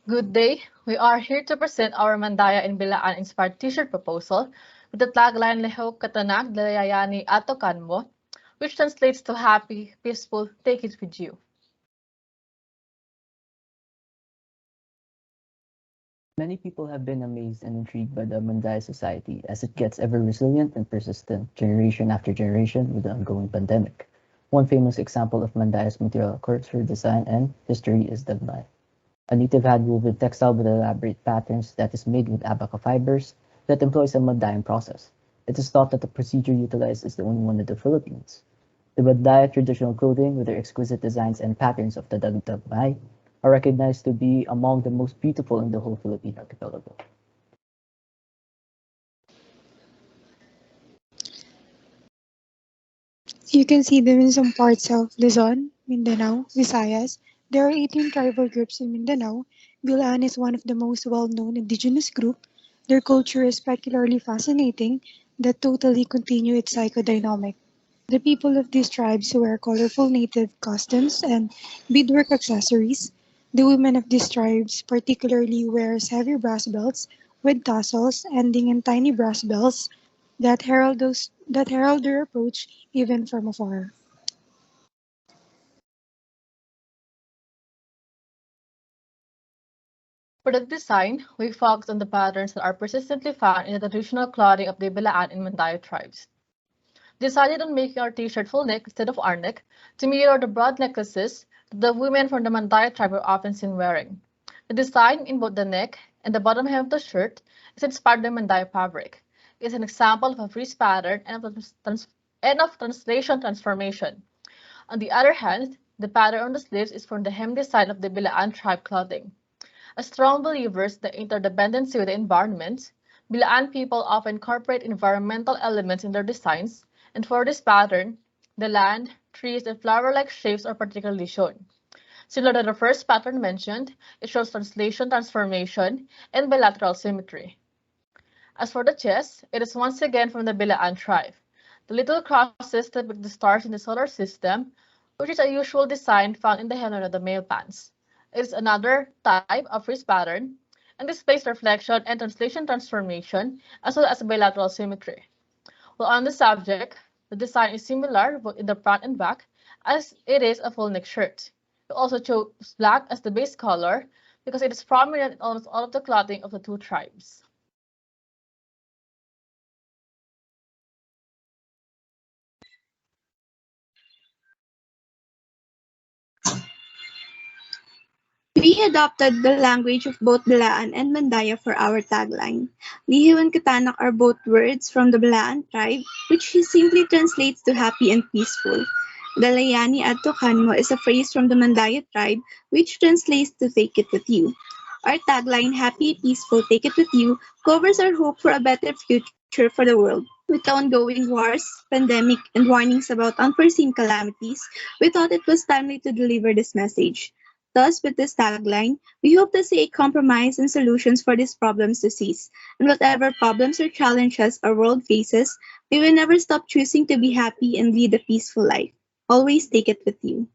Good day. We are here to present our Mandaya in Bilaan inspired t-shirt proposal with the tagline Lehok Katanag Dalayani Ato Kanmo, which translates to happy, peaceful, take it with you. Many people have been amazed and intrigued by the Mandaya society as it gets ever resilient and persistent generation after generation with the ongoing pandemic. One famous example of Mandaya's material culture, design, and history is Dagnay, a native hand-woven textile with elaborate patterns that is made with abaca fibers that employs a mud dyeing process. It is thought that the procedure utilized is the only one in the Philippines. The Badaya traditional clothing, with their exquisite designs and patterns of the Dagdagmay, are recognized to be among the most beautiful in the whole Philippine archipelago. You can see them in some parts of Luzon, Mindanao, Visayas. There are 18 tribal groups in Mindanao. Bilaan is one of the most well-known indigenous group. Their culture is particularly fascinating that totally continue its psychodynamic. The people of these tribes wear colorful native costumes and beadwork accessories. The women of these tribes particularly wears heavy brass belts with tassels ending in tiny brass bells that herald their approach even from afar. For the design, we focused on the patterns that are persistently found in the traditional clothing of the Bilaan and Mandaya tribes. Decided on making our t-shirt full neck instead of R-neck to mirror the broad necklaces that the women from the Mandaya tribe are often seen wearing. The design in both the neck and the bottom hem of the shirt is inspired by Mandaya fabric. It is an example of a frieze pattern and of translation transformation. On the other hand, the pattern on the sleeves is from the hem design of the Bilaan tribe clothing. As strong believers in the interdependency with the environment, Bilaan people often incorporate environmental elements in their designs, and for this pattern, the land, trees, and flower-like shapes are particularly shown. Similar to the first pattern mentioned, it shows translation, transformation, and bilateral symmetry. As for the chest, it is once again from the Bilaan tribe. The little crosses depict the stars in the solar system, which is a usual design found in the hemline of the male pants. It is another type of frieze pattern and displays reflection and translation transformation as well as bilateral symmetry. While on the subject, the design is similar both in the front and back as it is a full neck shirt. We also chose black as the base color because it is prominent in almost all of the clothing of the two tribes. We adopted the language of both Balaan and Mandaya for our tagline. Lihiw and Katanak are both words from the Balaan tribe, which simply translates to happy and peaceful. Dalayani at Tokanmo is a phrase from the Mandaya tribe, which translates to take it with you. Our tagline, Happy, Peaceful, Take It With You, covers our hope for a better future for the world. With the ongoing wars, pandemic, and warnings about unforeseen calamities, we thought it was timely to deliver this message. Thus, with this tagline, we hope to see a compromise and solutions for these problems to cease. And whatever problems or challenges our world faces, we will never stop choosing to be happy and lead a peaceful life. Always take it with you.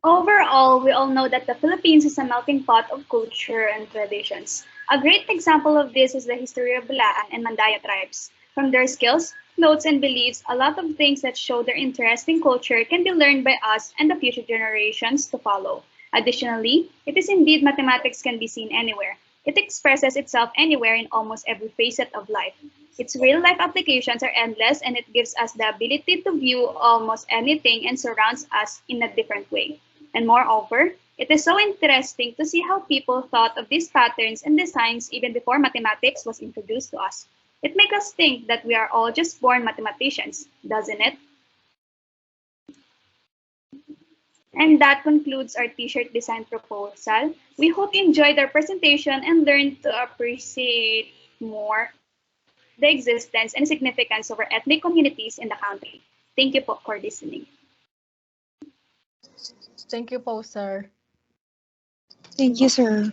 Overall, we all know that the Philippines is a melting pot of culture and traditions. A great example of this is the history of Balaan and Mandaya tribes. From their skills, clothes, and beliefs, a lot of things that show their interest in culture can be learned by us and the future generations to follow. Additionally, it is indeed mathematics can be seen anywhere. It expresses itself anywhere in almost every facet of life. Its real life applications are endless and it gives us the ability to view almost anything and surrounds us in a different way. And moreover, it is so interesting to see how people thought of these patterns and designs even before mathematics was introduced to us. It makes us think that we are all just born mathematicians, doesn't it? And that concludes our t-shirt design proposal. We hope you enjoyed our presentation and learned to appreciate more the existence and significance of our ethnic communities in the country. Thank you for listening. Thank you po, sir. Thank you, sir.